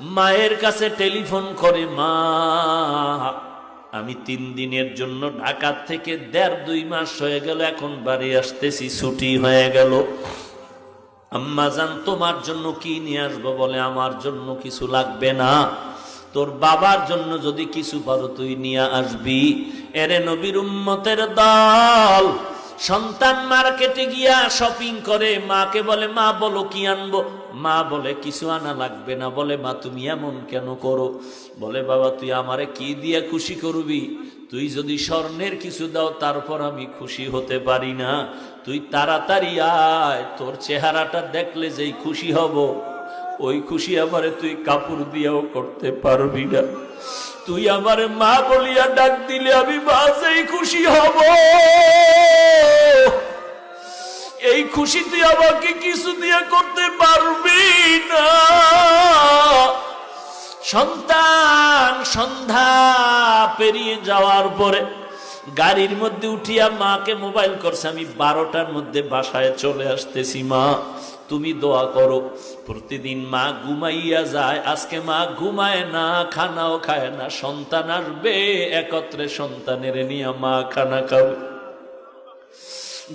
মায়ের কাছে টেলিফোন করে, মা আমি 3 দিনের জন্য ঢাকা থেকে 1.5-2 মাস হয়ে গেল, এখন বাড়ি আসতেছি, ছুটি হয়ে গেল। আম্মা জান তোমার জন্য কি নিয়ে আসবো? বলে আমার জন্য কিছু লাগবে না, তোর বাবার জন্য যদি কিছু পারো তুই নিয়ে আসবি। এরে নবীর উম্মতের দল, সন্তান মার্কেটে গিয়া শপিং করে, মাকে বলে মা বলো কি আনবো? মা বলে কিছু আনা লাগবে না। বলে মা তুমি এমন কেন করো? বলে বাবা তুই আমারে কি দিয়ে খুশি করবি? তুই যদি স্বর্ণের কিছু দাও তারপর আমি খুশি হতে পারি না। তুই তাড়াতাড়ি আয়, তোর চেহারাটা দেখলে যেই খুশি হব, ওই খুশি আমারে তুই কাপড় দিয়েও করতে পারবি না। তুই আমারে মা বলিয়া ডাক দিলে আমি বাসেই খুশি হব। এই খুশি তুই আমাকে কিছু দিয়ে করতে পারবি না। সন্তান সন্ধ্যা পেরিয়ে যাওয়ার পরে গাড়ির মধ্যে উঠিয়া মাকে মোবাইল করছে, আমি 12টার মধ্যে বাসায় চলে আসতেছি, মা তুমি দোয়া করো। প্রতিদিন মা ঘুমাইয়া যায়, আজকে মা ঘুমায় না, খানাও খায় না। সন্তান আসবে, একত্রে সন্তানের নিয়ে মা খানা খাবে।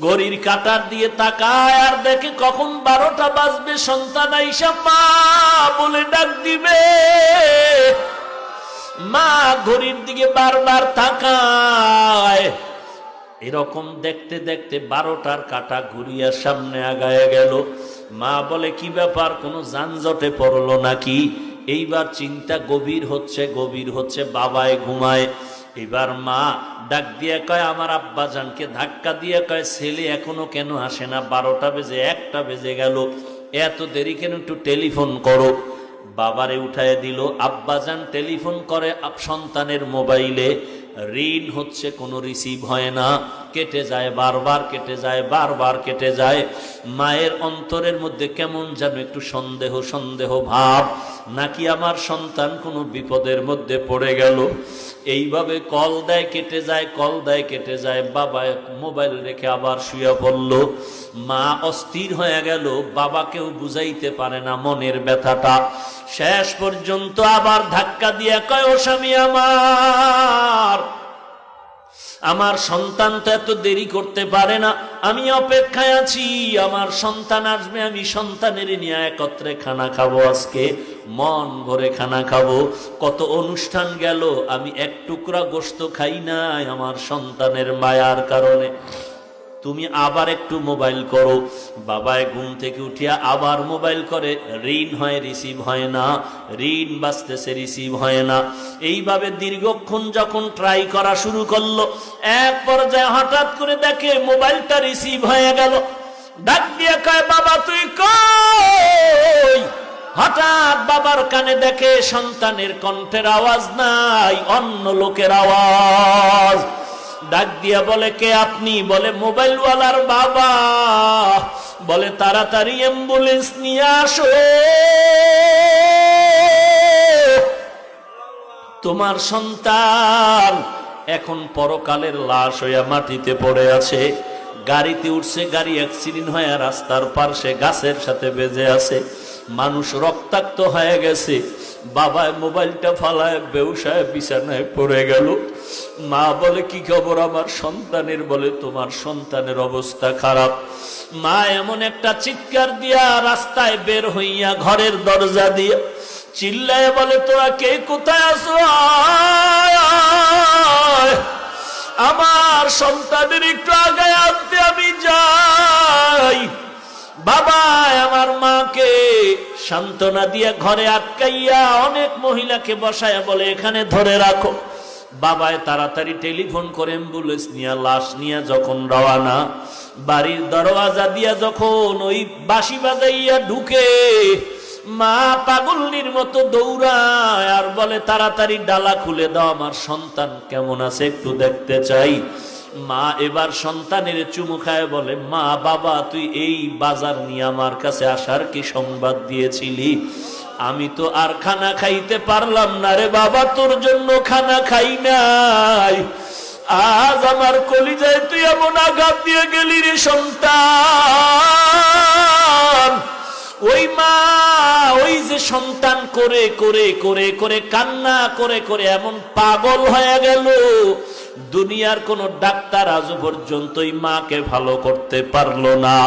ঘড়ির কাঁটার দিয়ে তাকায় আর দেখে কখন 12টা বাজবে, সন্তান আইসা মা বলে ডাক দিবে। মা ঘড়ির দিকে বারবার তাকায়। এরকম দেখতে দেখতে 12টার কাঁটা ঘুরিয়া সামনে আগায় গেল। মা বলে কি ব্যাপার, কোনো যানজটে পড়লো নাকি? এইবার চিন্তা গভীর হচ্ছে, বাবায় ঘুমায়। এবার মা ডাক দিয়ে কয়, আমার আব্বা জানকে ধাক্কা দিয়ে কয়, ছেলে এখনো কেন আসে না? 12টা বেজে 1টা বেজে গেল, এত দেরি কেন? একটু টেলিফোন করো। বাবারে উঠায় দিল। আব্বাজান টেলিফোন করে সন্তানের মোবাইলে, রিং হচ্ছে, কোনো রিসিভ হয় না, কেটে যায়, বারবার কেটে যায়, বারবার কেটে যায়। মায়ের অন্তরের মধ্যে কেমন যেন একটু সন্দেহ ভাব, নাকি আমার সন্তান কোনো বিপদের মধ্যে পড়ে গেল। এইভাবে কল দেয়, কেটে যায়, কল দেয়, কেটে যায়। বাবা মোবাইল রেখে আবার শুয়ে পড়ল। মা অস্থির হয়ে গেল, বাবাকেও বুঝাইতে পারে না মনের ব্যথাটা। শেষ পর্যন্ত আবার ধাক্কা দিয়ে কয়, ও স্বামী আমার সন্তান তো এত দেরি করতে পারে না, আমি অপেক্ষায় আছি, আমার সন্তান আসবে, আমি সন্তানের নিয়ে একত্রে খানা খাবো, আজকে মন ভরে খানা খাবো। কত অনুষ্ঠান গেল, আমি এক টুকরা গোশত খাই নাই আমার সন্তানের মায়ার কারণে। তুমি আবার একটু মোবাইল করো। বাবায় ঘুম থেকে উঠিয়া আবার মোবাইল করে, রিং হয়, রিসিভ হয় না, রিং বাজতেছে, রিসিভ হয় না। এইভাবে দীর্ঘক্ষণ যখন ট্রাই করা শুরু করলো, এক পর্যায়ে হঠাৎ করে দেখে মোবাইলটা রিসিভ হয়ে গেল। ডাক দিয়ে কয়, বাবা তুই কই? হঠাৎ বাবার কানে দেখে সন্তানের কণ্ঠের আওয়াজ নাই, অন্য লোকের আওয়াজ। ডাক দিয়া বলে, কে আপনি? বলে মোবাইলওয়ালার বাবা। বলে তাড়াতাড়ি অ্যাম্বুলেন্স নিয়ে আসো, তোমার সন্তান এখন পরকালের লাশ হইয়া মাটিতে পড়ে আছে। গাড়িতে উঠছে, গাড়ি অ্যাক্সিডেন্ট হয়ে রাস্তার পাশে গাছের সাথে বেজে আছে, মানুষ রক্তাক্ত হয়ে গেছে। বাবায় মোবাইলটা ফালায় বেউসায় বিছানায় পড়ে গেল। মা বলে কি খবর আমার সন্তানের? বলে তোমার সন্তানের অবস্থা খারাপ। মা এমন একটা চিৎকার দিয়া রাস্তায় বের হইয়া ঘরের দরজা দিয়ে চিল্লায় বলে, তোরা কে কোথায় আছো? আমার সন্তানের একটু আগায় আনতে আমি যাই। বাবা আমার মাকে সান্ত্বনা দিয়ে ঘরে আটকাইয়া অনেক মহিলাকে বসায়া বলে, এখানে ধরে রাখো। বাবায় তাড়াতাড়ি টেলিফোন করে অ্যাম্বুলেন্স নিয়ে লাশ নিয়ে যখন রওয়ানা, বাড়ির দরওয়াজা দিয়া যখন ওই বাঁশি বাজাইয়া ঢুকে, মা পাগলনির মতো দৌড়ায় আর বলে, তাড়াতাড়ি ডালা খুলে দাও, আমার সন্তান কেমন আছে একটু দেখতে চাই। মা এবার সন্তানের চুমু খায় বলে, মা বাবা তুই এই বাজার নিয়ে আমার কাছে আসার কি সংবাদ দিয়েছিলি? আমি তো আর খানা খাইতে পারলাম না রে বাবা, তোর জন্য খানা খাই নাই। আজ আমার কলিজায় তুই এমন আঘাত দিয়ে গেলি রে সন্তান, ওই মা ওই যে সন্তান করে করে করে করে কান্না করে করে এমন পাগল হয়ে গেল, দুনিয়ার কোন ডাক্তার আজ পর্যন্ত ওই মাকে ভালো করতে পারলো না।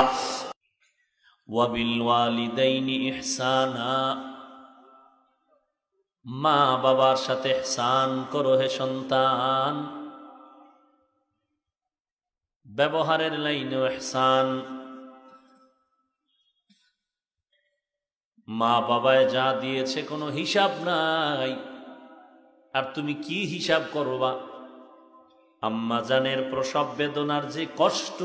ওয়াবিল ওয়ালিদাইনি ইহসানা, মা বাবার সাথে ইহসান করো হে সন্তান। ব্যবহারের লাইনে ইহসান। মা বাবায় যা দিয়েছে কোনো হিসাব নাই, আর তুমি কি হিসাব করবা? আম্মা জানের প্রসব বেদনার যে কষ্ট,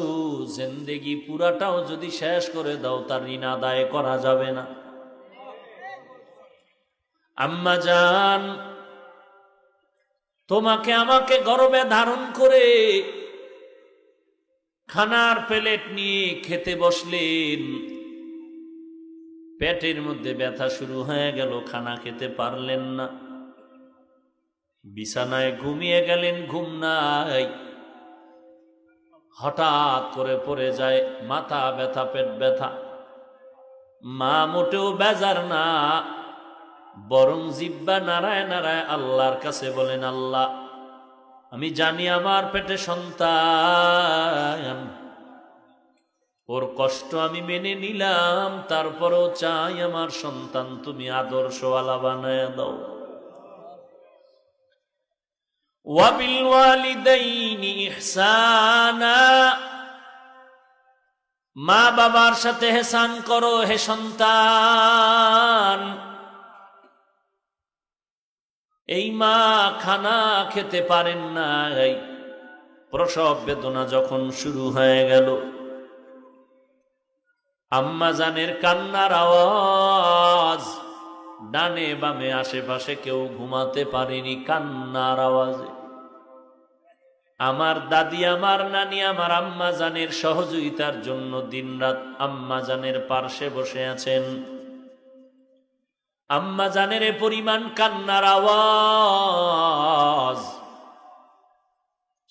জিন্দেগি পুরাটাও যদি শেষ করে দাও তার ঋণ আদায় করা যাবে না। আম্মা জান তোমাকে আমাকে গর্ভে ধারণ করে খানার প্লেট নিয়ে খেতে বসলেন, পেটের মধ্যে ব্যথা শুরু হয়ে গেল, খানা খেতে পারলেন না, বিছানায় ঘুমিয়ে গেলেন, ঘুম নাই, হঠাৎ করে পড়ে যায় মাথা ব্যথা, পেট ব্যথা। মা মোটেও বেজার না, বরং জিব্বা নাড়ায় নাড়ায় আল্লাহর কাছে বলেন, আল্লাহ আমি জানি আমার পেটে সন্তান, ওর কষ্ট আমি মেনে নিলাম, তারপরও চাই আমার সন্তান তুমি আদর্শওয়ালা বানায় দাও। ওয়াবিল ওয়ালিদাইনি ইহসানা, মা বাবার সাথে ইহসান করো হে সন্তান। এই মা খানা খেতে পারেন নাই, প্রসব বেদনা যখন শুরু হয়ে গেল, আম্মা জানের কান্নার আওয়াজ, ডানে বামে আশেপাশে কেউ ঘুমাতে পারেনি কান্নার আওয়াজে। আমার দাদি, আমার নানি, আমার আম্মা জানের সহযোগিতার জন্য দিনরাত আম্মা জানের পার্শ্বে বসে আছেন। আম্মা জানের এ পরিমাণ কান্নার আওয়াজ।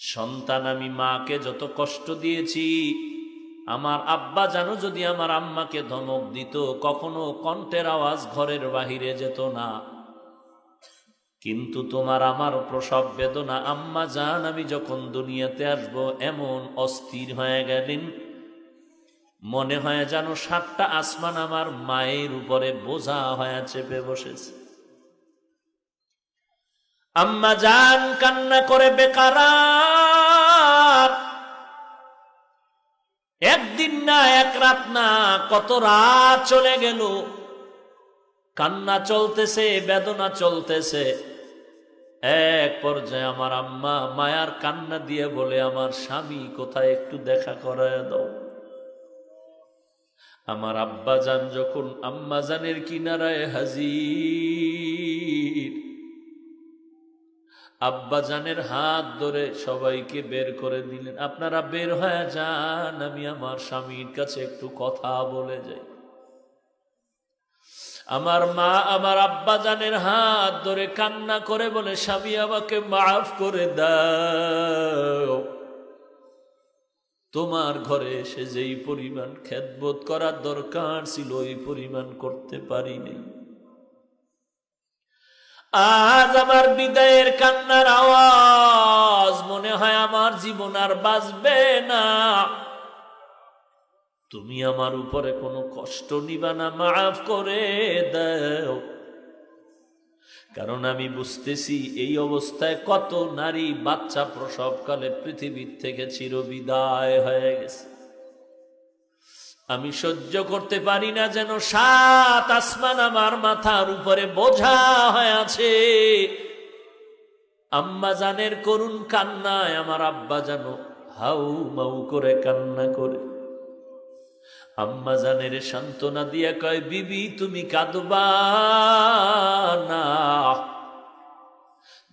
সন্তান আমি মাকে যত কষ্ট দিয়েছি, আমার আব্বা জানো যদি আমার আম্মাকে ধমক দিত, কখনো কণ্ঠের আওয়াজ ঘরের বাহিরে যেত না। কিন্তু তোমার আমার প্রসব বেদনা, আম্মা জান আমি যখন দুনিয়াতে আসব এমন অস্থির হয়ে গেলেন, মনে হয় যেন 7টা আসমান আমার মায়ের উপরে বোঝা হয়ে চেপে বসেছে। আম্মা জান কান্না করে বেকারার, একদিন না এক রাত না কত রাত চলে গেল, কান্না চলতেছে, বেদনা চলতেছে। এক পর্যায়ে আমার আম্মা মায়ার কান্না দিয়ে বলে, আমার স্বামী কোথায়, একটু দেখা করায় দাও। আমার আব্বা জান যখন আম্মা জানের কিনারায় হাজির, আব্বা জানের হাত ধরে সবাইকে বের করে দিলেন, আপনারা বের হয়ে যান, আমি আমার স্বামীর কাছে একটু কথা বলে যাই। আমার মা আমার আব্বা জানের হাত ধরে কান্না করে বলে, স্বামী আমাকে মাফ করে দাও, তোমার ঘরে এসে যেই পরিমাণ খেদমত করার দরকার ছিল ওই পরিমাণ করতে পারিনি। আজ আমার বিদায়ের কান্নার আওয়াজ, মনে হয় আমার জীবন আর বাঁচবে না। তুমি আমার উপরে কোনো কষ্ট নিবা না, মাফ করে দাও। কারণ আমি বুঝতেছি এই অবস্থায় কত নারী বাচ্চা প্রসবকালে পৃথিবীর থেকে চিরবিদায় হয়ে গেছে। আমি সহ্য করতে পারি না যেন 7 আসমান আমার মাথার উপরে বোঝা হয়ে আছে। আম্মা জানের করুণ কান্নায় আমার আব্বা যেন হাউ মাউ করে কান্না করে। আম্মা জানের সান্ত্বনা দিয়া কয়, বিবি তুমি কাঁদবা না,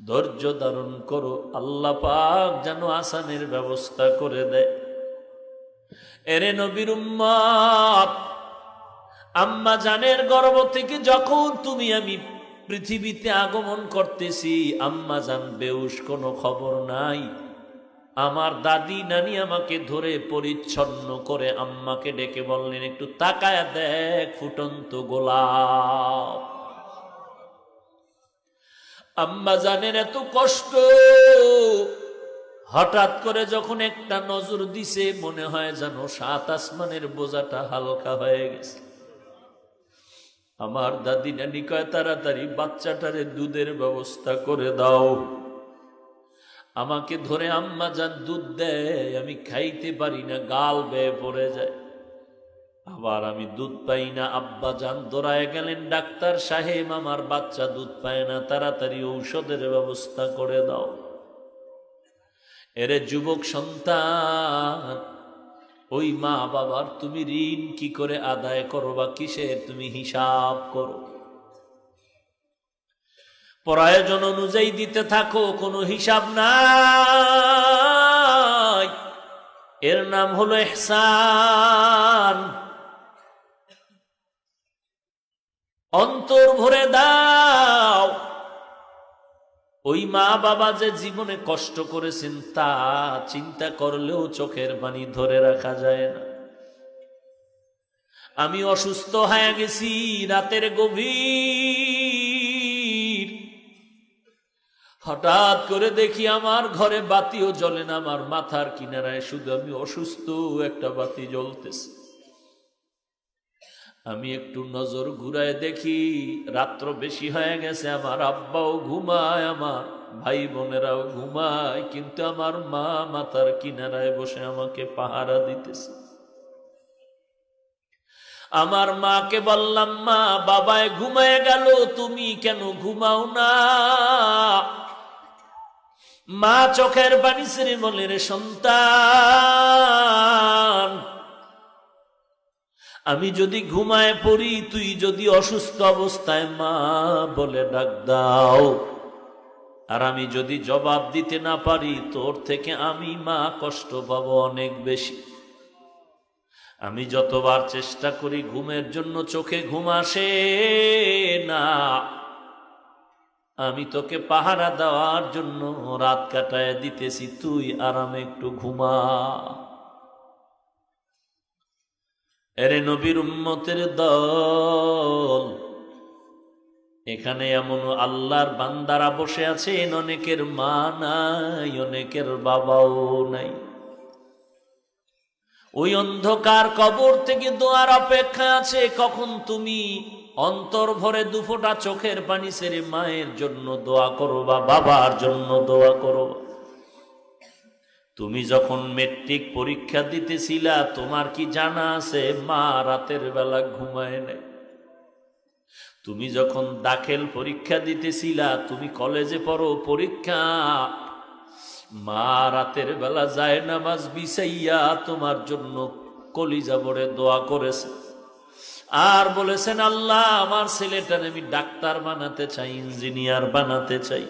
ধৈর্য ধারণ করো, আল্লাহ পাক যেন আসানের ব্যবস্থা করে দেয়। এরে নবীর উম্মত, আম্মা জানের গর্ভ থেকে যখন তুমি আমি পৃথিবীতে আগমন করতেছি, আম্মা জান বেউস, কোনো খবর নাই। আমার দাদি নানি আমাকে ধরে পরিচ্ছন্ন করে আম্মাকে ডেকে বললেন, একটু তাকায় দেখ ফুটন্ত গোলাপ। আম্মা জানেন এত কষ্ট, হঠাৎ করে যখন একটা নজর দিছে মনে হয় যেন 7 আসমানের বোঝাটা হালকা হয়ে গেছে। আমার দাদি নানি কয়, তাড়াতাড়ি বাচ্চাটারে দুধের ব্যবস্থা করে দাও। আমাকে ধরে আম্মা জান দুধ দেয়, আমি খাইতে পারি না, গাল বেয়ে পড়ে যায়। আবার আমি দুধ পাই না। আব্বা জান দৌড়ায় গেলেন, ডাক্তার সাহেব আমার বাচ্চা দুধ পায় না, তাড়াতাড়ি ঔষধের ব্যবস্থা করে দাও। এরে যুবক সন্তান, ওই মা বাবার তুমি ঋণ কি করে আদায় করো বা কিসের তুমি হিসাব করো? প্রয়োজন অনুযায়ী দিতে থাকো, কোনো হিসাব নাই। এর নাম হলো ইহসান। অন্তর ভরে দাও। ওই মা বাবা যে জীবনে কষ্ট করেছেন তা চিন্তা করলেও চোখের পানি ধরে রাখা যায় না। আমি অসুস্থ হয়ে গেছি, রাতের গভীর, হঠাৎ করে দেখি আমার ঘরে বাতিও জ্বলে না, আমার মাথার কিনারায় শুধু আমি অসুস্থ একটা বাতি জ্বলতেছে। আমি একটু নজর ঘুরায় দেখি রাত্র বেশি হয়ে গেছে, আমার আব্বাও ঘুমায়, আমার ভাই বোনেরাও ঘুমায়, কিন্তু আমার মা মাথার কিনারায় বসে আমাকে পাহারা দিতেছে। আমার মাকে বললাম, মা বাবায় ঘুমায় গেল, তুমি কেন ঘুমাও না? মা চোখের পানি ছেড়ে বলে, রে সন্তান, আমি যদি ঘুমায় পড়ি, তুই যদি অসুস্থ অবস্থায় মা বলে ডাক দাও, আর আমি যদি জবাব দিতে না পারি, তোর থেকে আমি মা কষ্ট পাবো অনেক বেশি। আমি যতবার চেষ্টা করি ঘুমের জন্য, চোখে ঘুম আসে না। আমি তোকে পাহারা দেওয়ার জন্য রাত কাটায় দিতেছি, তুই আরামে একটু ঘুমা। এরে নবীর উম্মতের দল, এখানে এমন আল্লাহর বান্দারা বসে আছেন, অনেকের মা নাই, অনেকের বাবাও নাই। ওই অন্ধকার কবর থেকে দোয়ার অপেক্ষা আছে, কখন তুমি অন্তর ভরে দুফোঁটা চোখের পানি ছেড়ে মায়ের জন্য দোয়া করো বা বাবার জন্য দোয়া করো। তুমি যখন মেট্রিক পরীক্ষা দিতেছিলা, তোমার কি জানা আছে মা রাতের বেলা ঘুমায় নাই? তুমি যখন দাখিল পরীক্ষা দিতেছিলা, তুমি কলেজে পড়ো, পরীক্ষা, মা রাতের বেলা যায় নামাজ বিছাইয়া তোমার জন্য কলিজা ভরে দোয়া করেছে, আর বলেছেন, আল্লাহ আমার ছেলেটার আমি ডাক্তার বানাতে চাই, ইঞ্জিনিয়ার বানাতে চাই,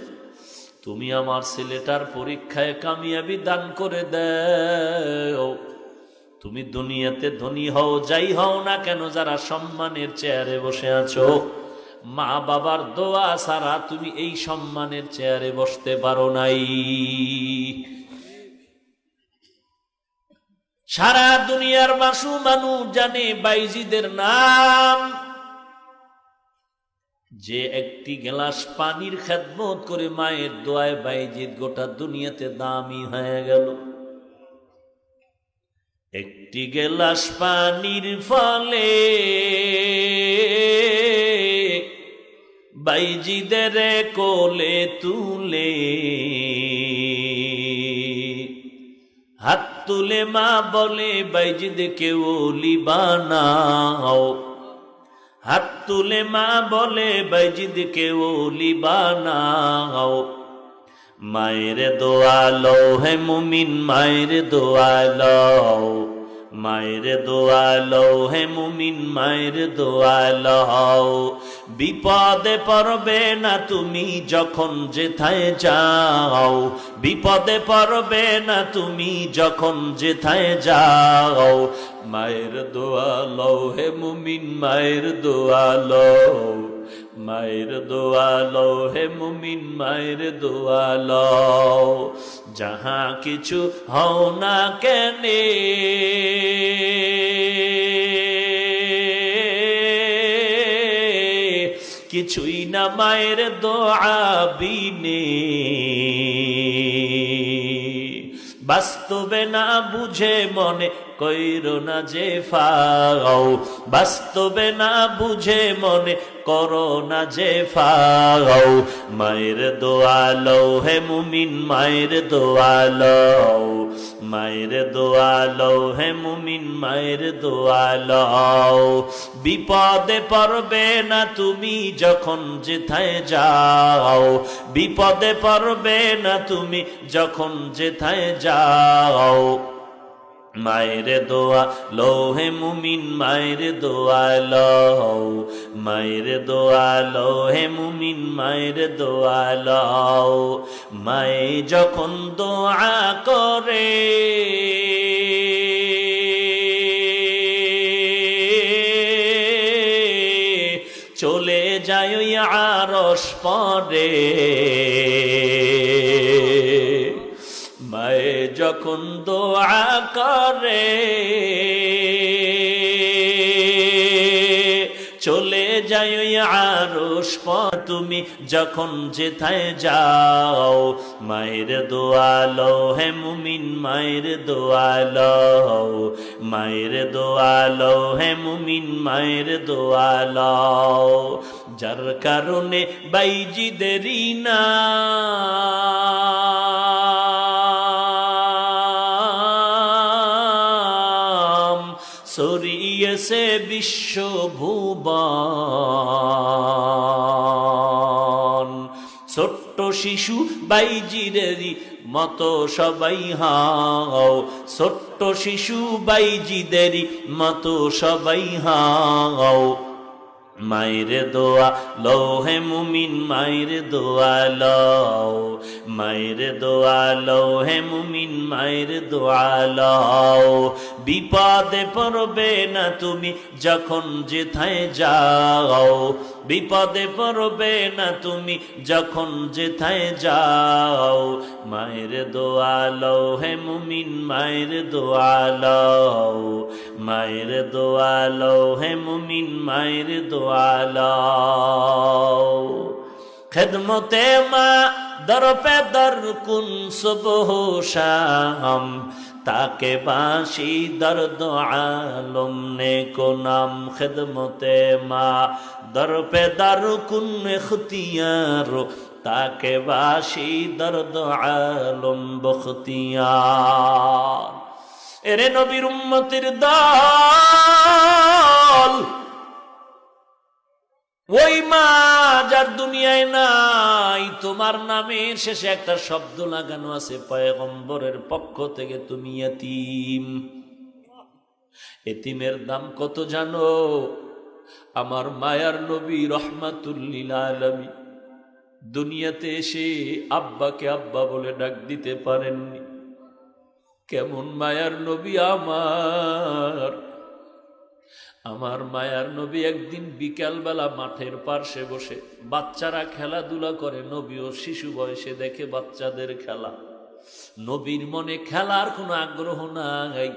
তুমি আমার ছেলেটার পরীক্ষায় কামিয়াবি দান করে দাও। তুমি দুনিয়াতে ধনী হও, যাই হও না কেন, যারা সম্মানের চেয়ারে বসে আছো, মা বাবার দোয়া ছাড়া তুমি এই সম্মানের চেয়ারে বসতে পারো নাই। সারা দুনিয়ার মানুষ জানে বাইজিদের নাম। যে একটি গ্লাস পানির খেদমত করে মায়ের দোয়ায় বাইজিদ গোটা দুনিয়াতে দামি হয়ে গেল। একটি গ্লাস পানির ফলে বাইজিদের কোলে তুলে, হাত তুলে মা বলে বাইজিদকে ওলি বানাও, হাত তুলে মা বলে বাইজিদকে ওলি বানাও। মায়ের দোয়া লও হে মুমিন, মায়ের দোয়া লও, মায়ের দোয়া লও হে মুমিন, মায়ের দোয়া লও। বিপদে পড়বে না তুমি যখন যেথায় যাও, বিপদে পড়বে না তুমি যখন যেথায় যাও। মায়ের দোয়া লও হে মুমিন, মায়ের দোয়া লও। মায়ের দোয়া লও হে মুমিন মায়ের দোয়া লও যাহা কিছু হও না কেনে কিছুই না মায়ের দোয়া বিনে বাস্তবে না বুঝে মনে কইরো না যে ফাও বাস্তবে না বুঝে মনে করো না যে ফাও মায়ের দোয়া লও হে মুমিন মায়ের দোয়া লও মায়ের দোয়া লও হে মুমিন মায়ের দোয়া লও বিপদে পড়বে না তুমি যখন যেথায় যাও বিপদে পড়বে না তুমি যখন যেথায় যাও মায়ের দোয়া লও হে মুমিন মায়ের দোয়া লও মায়ের দোয়া লও হে মুমিন মায়ের দোয়া লও মায়ে যখন দোয়া করে চলে যায় ওই আরশ পরে মায়ে যখন দোয়া করে চলে যায় ওই আরশ পর তুমি যখন যেথায় যাও মায়ের দোয়া লও হে মুমিন মায়ের দোয়া লও মায়ের দোয়া লও হে মুমিন মায়ের দোয়া লও যার কারণে বাইজিদেরই না সরিয়েছে বিশ্বভুবন ছোট্ট শিশু বাইজিরেরই মতো সবাই হাও ছোট্ট শিশু বাইজিদেরই মতো সবাই হাও মায়ের দোয়া লও হে মুমিন মায়ের দোয়া লও মায়ের দোয়া লও হে মুমিন মায়ের দোয়া লও বিপদে পড়বে না তুমি যখন যেথায় যাও বিপদে পড়বে না তুমি যখন যেথায় যাও মায়ের দোয়া লও হে মুমিন মায়ের দোয়া লও মায়ের দোয়া লও হে মুমিন মায়ের দোয়া লও খিদমতে মা দর পে দর কুন সুবহ শাম তাকে বাঁশি দর্দ আলম নে কো নাম খিদমতে মা দর পে দর কুন ইখতিয়ার তাকে বাঁশি দর্দ আলম বখতিয়ার এরে নবীর উম্মতের দল ওই মা যার দুনিয়ায় নাই তোমার নামের শেষে একটা শব্দ লাগানো আছে পয়গম্বরের পক্ষ থেকে তুমি এতিম এতিমের দাম কত জানো আমার মায়ার নবী রহমাতুল লিল আলামিন দুনিয়াতে এসে আব্বাকে আব্বা বলে ডাক দিতে পারেননি কেমন মায়ার নবী আমার মায়ার নবী একদিন বিকালবেলা মাঠের পার্শ্বে বসে বাচ্চারা খেলাধুলা করে নবীও শিশু বয়সে দেখে বাচ্চাদের খেলা নবীর মনে খেলার কোনো আগ্রহ নাই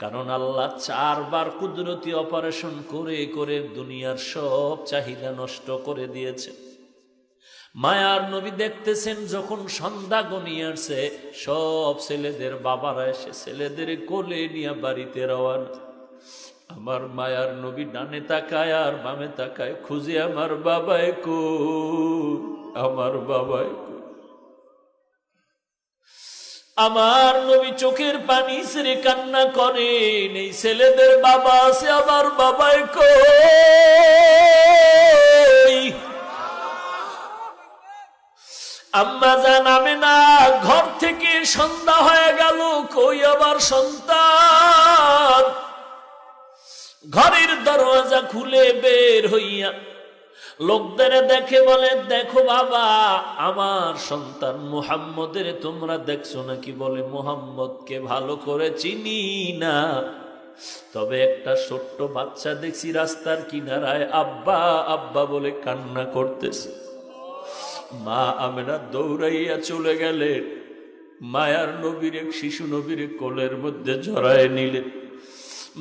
কারণ আল্লাহ 4 বার কুদরতি অপারেশন করে করে দুনিয়ার সব চাহিদা নষ্ট করে দিয়েছে মায়ার নবী দেখতেছেন যখন সন্ধ্যা গনিয়ে আসছে সব ছেলেদের বাবারা এসে ছেলেদের কোলে নিয়ে বাড়িতে রওয়ানা আমার মায়ার নবী ডানে তাকায় আর বামে তাকায় খুঁজে আমার বাবাই কই আমার বাবাই কই আমার নবী চোখের পানি ছেড়ে কান্না করেন এই ছেলেদের বাবা আছে আমার বাবাই কই আম্মা জান আমেনা ঘর থেকে সন্ধ্যা হয়ে গেল কই আবার সন্তান ঘরের দরওয়াজা খুলে বের হইয়া লোকদের দেখে বলে দেখো বাবা আমার সন্তান মুহাম্মদের তোমরা দেখছো নাকি বলে মুহাম্মদকে ভালো করে চিনি না তবে একটা ছোট্ট বাচ্চা দেখছি রাস্তার কিনারায় আব্বা আব্বা বলে কান্না করতেছে। মা আমেনা দৌড়াইয়া চলে গেলেন, মায়ার নবীর এক শিশু নবীর কোলের মধ্যে জড়ায় নিলেন।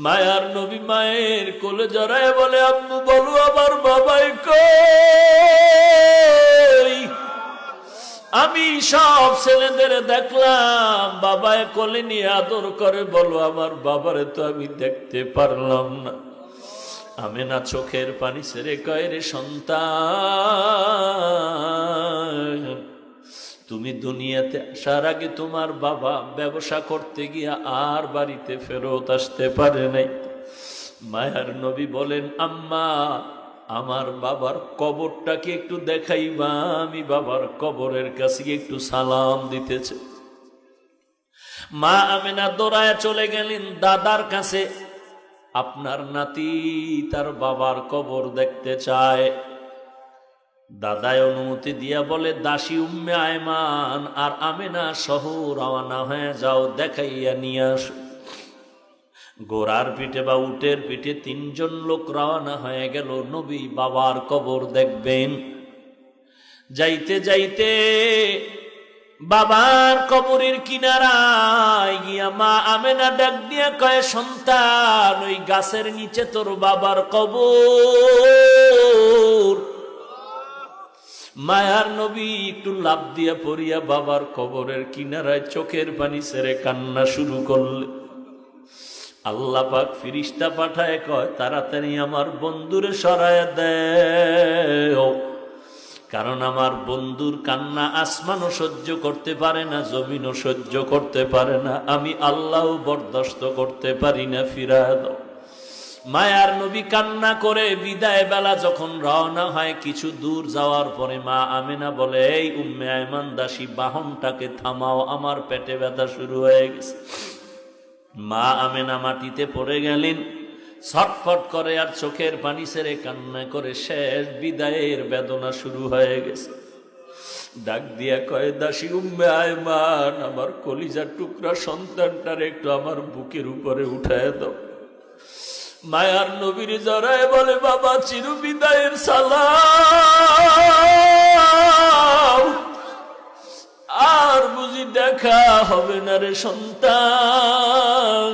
মায়ার নবী মায়ের কোলে জড়ায় বলে, আম্মু বলো আমার বাবাই কই? আমি সব ছেলেদের দেখলাম বাবায় কোলে নিয়ে আদর করে, বলো আমার বাবারে তো আমি দেখতে পারলাম না। আমেনা চোখের পানি ছেড়ে কয়, রে সন্তান, তুমি দুনিয়াতে আসার আগে তোমার বাবা ব্যবসা করতে গিয়া আর বাড়িতে ফেরত আসতে পারে নাই। মায়ার নবী বলেন, আম্মা আমার বাবার কবরটাকে একটু দেখাইবা, আমি বাবার কবরের কাছে একটু সালাম দিতেছে। মা আমেনা দৌড়ায় চলে গেলেন দাদার কাছে। আপনার নাতি তার বাবার কবর দেখতে চায়। দাদায় অনুমতি দিয়া বলে, দাসী উম্মে আয়মান আর আমেনা সহ রওনা হয়ে যাও, দেখাইয়া নিয়ে আসো। ঘোড়ার পিঠে বা উটের পিঠে তিনজন লোক রওনা হয়ে গেল, নবী বাবার কবর দেখবেন। যাইতে যাইতে বাবার কবরের কিনারায় গিয়া মা আমেনা ডাক দিয়া কয়, সন্তান ওই গাছের নিচে তোর বাবার কবর। মায়ার নবী একটু লাফ দিয়া পড়িয়া বাবার কবরের কিনারায় চোখের পানি ছেড়ে কান্না শুরু করলে। আল্লাহ পাক ফিরিস্তা পাঠায় কয়, তাড়াতাড়ি আমার বন্ধুরে সরায়া দেও, কারণ আমার বন্ধুর কান্না আসমানও সহ্য করতে পারে না, জমিনও সহ্য করতে পারে না, আমি আল্লাহও বরদাস্ত করতে পারি না, ফিরায় দাও। মায়ার নবী কান্না করে বিদায় বেলা যখন রওনা হয়, কিছু দূর যাওয়ার পরে মা আমেনা বলে, এই উম্মে আয়মান দাসী বাহনটাকে থামাও, আমার পেটে ব্যথা শুরু হয়ে গেছে। মা আমেনা মাটিতে পড়ে গেলেন, ছটফট করে আর চোখের পানি ছেড়ে কান্না করে শেষ বিদায়ের বেদনা শুরু হয়ে গেছে। ডাক দিয়া কয়, দাসী উম্মে আয়মান, আমার কলিজার টুকরা সন্তানটার একটু আমার বুকের উপরে উঠায় দাও। মায়ার নবীর জড়ায় বলে, বাবা চির বিদায়ের সালাম, আর বুঝি দেখা হবে না রে সন্তান।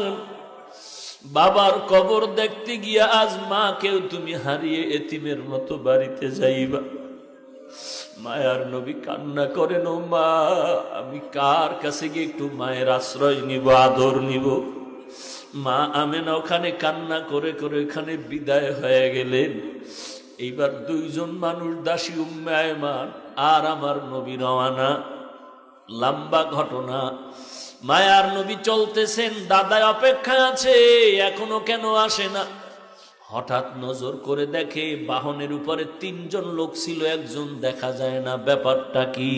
বাবার কবর দেখতে গিয়া আজ মাকেও তুমি হারিয়ে এতিমের মতো বাড়িতে যাইবা। মায়ার নবী কান্না করেন, ও মা, আমি কার কাছে গিয়ে একটু মায়ের আশ্রয় নিব, আদর নিব? মা আমেনা ওখানে কান্না করে করে এখানে বিদায় হয়ে গেলেন। এইবার দুইজন মানুষ, দাসী উম্মে আয়মান আর আমার নবী রওয়ানা। লম্বা ঘটনা। মায়ার নবী চলতেছেন, দাদায় অপেক্ষা আছে, এখনো কেন আসে না? হঠাৎ নজর করে দেখে বাহনের উপরে তিনজন লোক ছিল, একজন দেখা যায় না, ব্যাপারটা কি?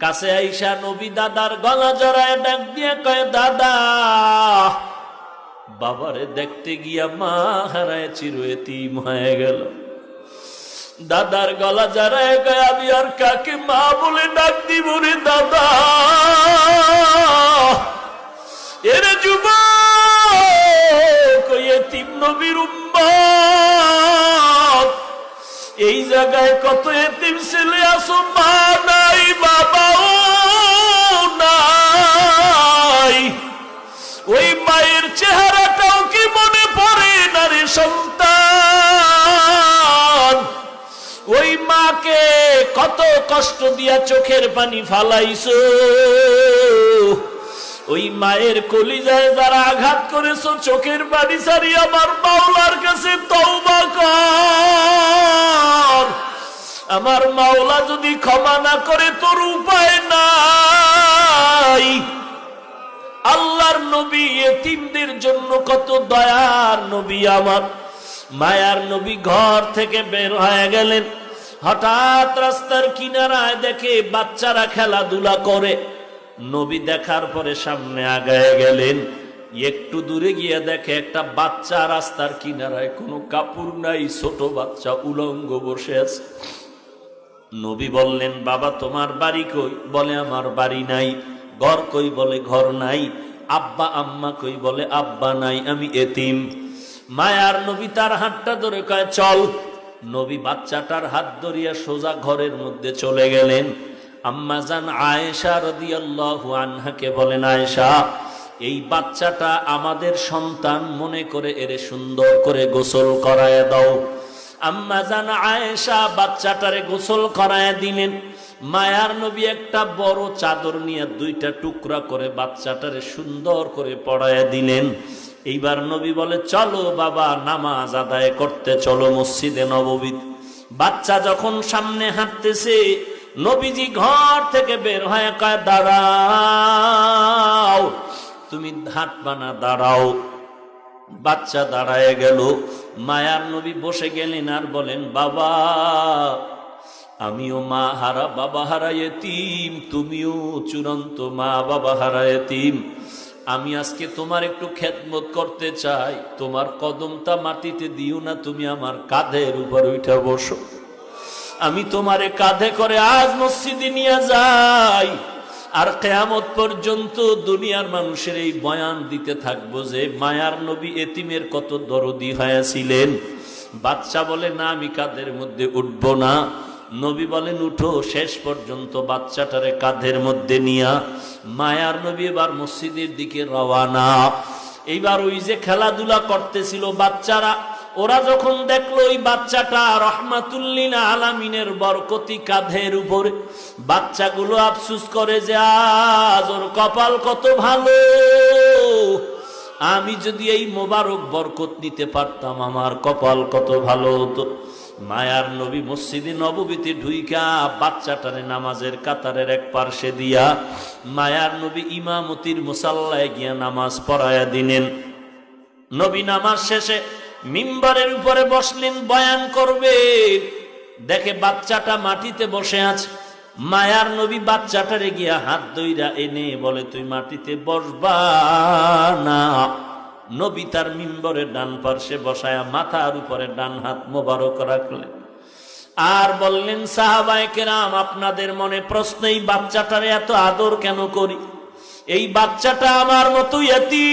কাছে আইসা নবী দাদার গলা জড়ায় ডাক দিয়ে কয়, দাদা, বাবারে দেখতে গিয়া মা হারায় চির এতিম হয়ে গেল। দাদার গলা জড়ায় কয়, আমি আর কাকে মা বলে ডাক দিব রে দাদা? এরে যুবক, এতিম নবীর উম্মত, এই জায়গায় কত এতিম ছেলে আসো, মা নাই, বাবাও নাই, ওই মায়ের চেহারাটাও কি মনে পড়ে না রে সন্তান? ওই মাকে কত কষ্ট দিয়া চোখের পানি ফালাইছো, ওই মায়ের কলিজায় যারা আঘাত করেছো, চোখের পানি ছাড়ি আমার মাওলার কাছে তওবা কর। আমার মাওলা যদি ক্ষমা না করে তোর উপায় নাই। আল্লাহর নবী এতিমদের জন্য কত দয়ার নবী আমার। মায়ার নবী ঘর থেকে বের হয়ে গেলেন, হঠাৎ রাস্তার কিনারায় দেখে বাচ্চারা খেলাধুলা করে। নবী দেখার পরে সামনে আগায় গেলেন, একটু দূরে গিয়ে দেখে একটা বাচ্চা রাস্তার কিনারায়, কোনো কাপড় নাই, ছোট বাচ্চা উলঙ্গ বসে আছে। নবী বললেন, বাবা তোমার বাড়ি কই? বলে আমার বাড়ি নাই। ঘর কই? বলে ঘর নাই। আব্বা আম্মা কই? বলে আব্বা নাই, আমি এতিম। মায়ার নবী তার হাতটা ধরে কয় চল। নবী বাচ্চাটার হাত ধরিয়া সোজা ঘরের মধ্যে চলে গেলেন। আম্মা জান আয়েশা রাদিয়াল্লাহু আনহাকে বলেন, আয়েশা, এই বাচ্চাটা আমাদের সন্তান, মনে করে এরে সুন্দর করে গোসল করায় দাও। আম্মা জান আয়েশা বাচ্চাটারে গোসল করায় দিলেন। মায়ার নবী একটা বড় চাদর নিয়ে দুইটা টুকরা করে বাচ্চাটারে সুন্দর করে পড়ায় দিলেন। এইবার নবী বলে, চলো বাবা, নামাজ আদায় করতে চলো মসজিদে নববী। বাচ্চা যখন সামনে হাঁটতেছে, নবীজি ঘর থেকে বের হয়ে কয়, দাঁড়াও, তুমি হাঁটবা না, দাঁড়াও। বাচ্চা দাঁড়ায় গেল। মায়ার নবী বসে গেলেন আর বলেন, বাবা, আমিও মা হারা বাবা হারা এতিম, তুমিও চূড়ান্ত মা বাবা হারা এতিম। আমি আজকে তোমার একটু খেদমত করতে চাই। তোমার কদমটা মাটিতে দিও না, তুমি আমার কাঁধের উপর উঠে বসো। আমি তোমারে কাঁধে করে আজ মসজিদে নিয়ে যাই, আর কিয়ামত পর্যন্ত দুনিয়ার মানুষের এই বয়ান দিতে থাকবো যে মায়ার নবী এতিমের কত দরদি হয়েছিলেন। বাচ্চা বলে, না, আমি কাঁধের মধ্যে উঠবো না। নবী বলেন, উঠো। শেষ পর্যন্ত বাচ্চাটারে কাঁধের মধ্যে নিয়া মায়ার নবী এবার মসজিদের দিকে রওয়ানা। এইবার ওই যে খেলাধুলা করতেছিল বাচ্চারা, ওরা যখন দেখলো ওই বাচ্চাটা রহমাতুল্লিল আলামিনের বরকতি কাঁধের উপরে, বাচ্চাগুলো আফসুস করে যে আজ ওর কপাল কত ভালো, আমি যদি এই মোবারক বরকত নিতে পারতাম, আমার কপাল কত ভালো হতো। মায়ার নবী মসজিদে নববীতে ঢুইকা বাচ্চাটারে নামাজের কাতারের এক পার্শ্বে দিয়া মায়ার নবী ইমামতির মুসাল্লায় গিয়া নামাজ পড়ায়া দিলেন। নবী নামাজ শেষে মিম্বরের উপরে বসলেন, বয়ান করবেন। দেখে বাচ্চাটা মাটিতে বসে আছে। মায়ার নবী বাচ্চাটারে গিয়া হাত ধইরা এনে বলে, তুই মাটিতে বসবা না। নবী তার মিম্বরের ডান পার্শ্বে বসায়া মাথার উপরে ডান হাত মোবারক রাখলেন আর বললেন, সাহাবায়ে কেরাম, আপনাদের মনে প্রশ্ন, এই বাচ্চাটারে এত আদর কেন করি? এই বাচ্চাটা আমার মতো এতিম,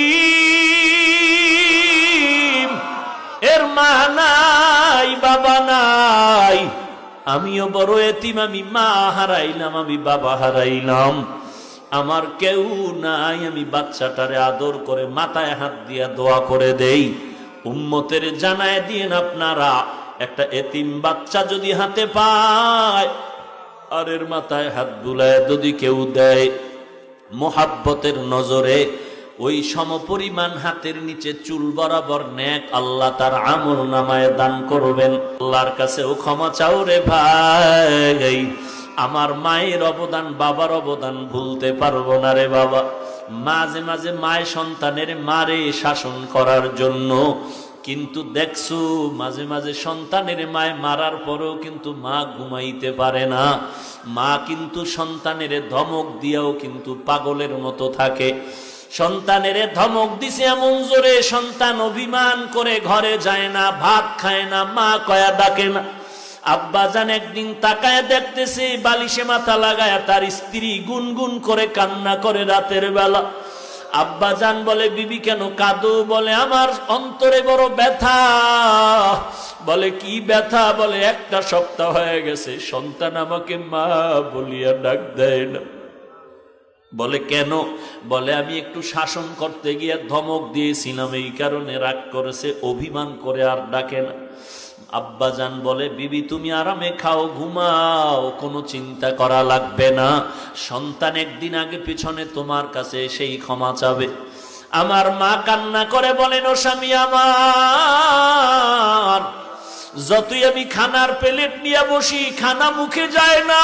এর মা নাই, বাবা নাই। আমিও বড় এতিম, আমি মা হারাইলাম, আমি বাবা হারাইলাম, আমার কেউ নাই। আমি বাচ্চাটারে আদর করে মাথায় হাত দিয়া দোয়া করে দেই। উম্মতের জানায় দিয়েন আপনারা, একটা এতিম বাচ্চা যদি হাতে পায় আর এর মাথায় হাত বুলায় যদি কেউ দেয়, মোহাব্বতের নজরে ওই সমপরিমাণ হাতের নিচে চুল বরাবর নেক আল্লাহ তার আমল নামায় দান করবেন। আল্লাহর কাছেও ক্ষমা চাও রে ভাই, আমার মায়ের অবদান, বাবার অবদান ভুলতে পারবো না রে বাবা। মাঝে মাঝে মায় সন্তানের মারে শাসন করার জন্য, কিন্তু দেখছো মাঝে মাঝে সন্তানের মায় মারার পরেও কিন্তু মা ঘুমাইতে পারে না। মা কিন্তু সন্তানের ধমক দিয়াও কিন্তু পাগলের মতো থাকে। সন্তানের ধমক দিছে এমন জোরে, সন্তান অভিমান করে ঘরে যায় না, ভাত খায় না, মা কয়া ডাকে না। আব্বাজান একদিন তাকায় দেখতেছে বালিশে মাথা লাগায় তার স্ত্রী গুনগুন করে কান্না করে রাতের বেলা। আব্বাজান বলে, বিবি কেন কাঁদো? বলে, আমার অন্তরে বড় ব্যথা। বলে, কি ব্যথা? বলে, একটা সপ্তাহ হয়ে গেছে সন্তান আমাকে মা বলিয়া ডাক দেয় না। বলে, কেন? বলে, আমি একটু শাসন করতে গিয়ে ধমক দিয়েছিলাম, এই কারণে রাগ করেছে, অভিমান করে আর ডাকে না। আব্বাজান বলে, বিবি তুমি আরামে খাও, ঘুমাও, কোনো চিন্তা করা লাগবে না। সন্তান একদিন আগে পিছনে তোমার কাছে সেই ক্ষমা চাবে। আমার মা কান্না করে বলেন, ও স্বামী আমার, যতই আমি খানার প্লেট নিয়ে বসি খানা মুখে যায় না,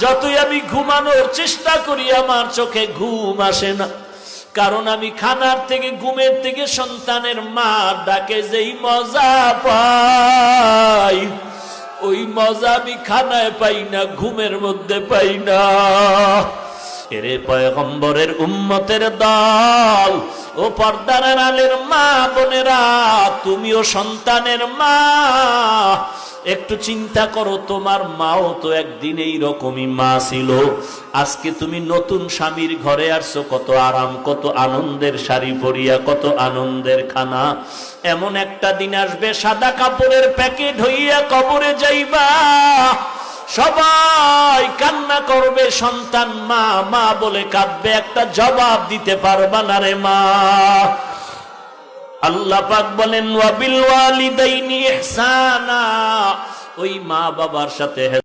যতই আমি ঘুমানোর চেষ্টা করি আমার চোখে ঘুম আসে না। কারণ আমি খানার থেকে, ঘুমের থেকে সন্তানের মা ডাকে যেই মজা পাই, ওই মজা আমি খানায় পাই না, ঘুমের মধ্যে পাই না। এরে পয়গম্বরের উম্মতের দল, ও পর্দার আড়ালের মা বোনেরা, তুমিও সন্তানের মা, একটু চিন্তা করো, তোমার মাও তো একদিন এইরকমই মা ছিল। আজকে তুমি নতুন স্বামীর ঘরে আসছো, কত আরাম, কত আনন্দের শাড়ি পরিয়া, কত আনন্দের খানা। এমন একটা দিন আসবে সাদা কাপড়ের প্যাকেট হইয়া কবরে যাইবা, সবাই কান্না করবে, সন্তান মা মা বলে কাঁদবে, একটা জবাব দিতে পারবা না রে মা। আল্লাহ পাক বলেন ওয়াবিল ওয়ালিদাইনি ইহসানা, ওই মা বাবার সাথে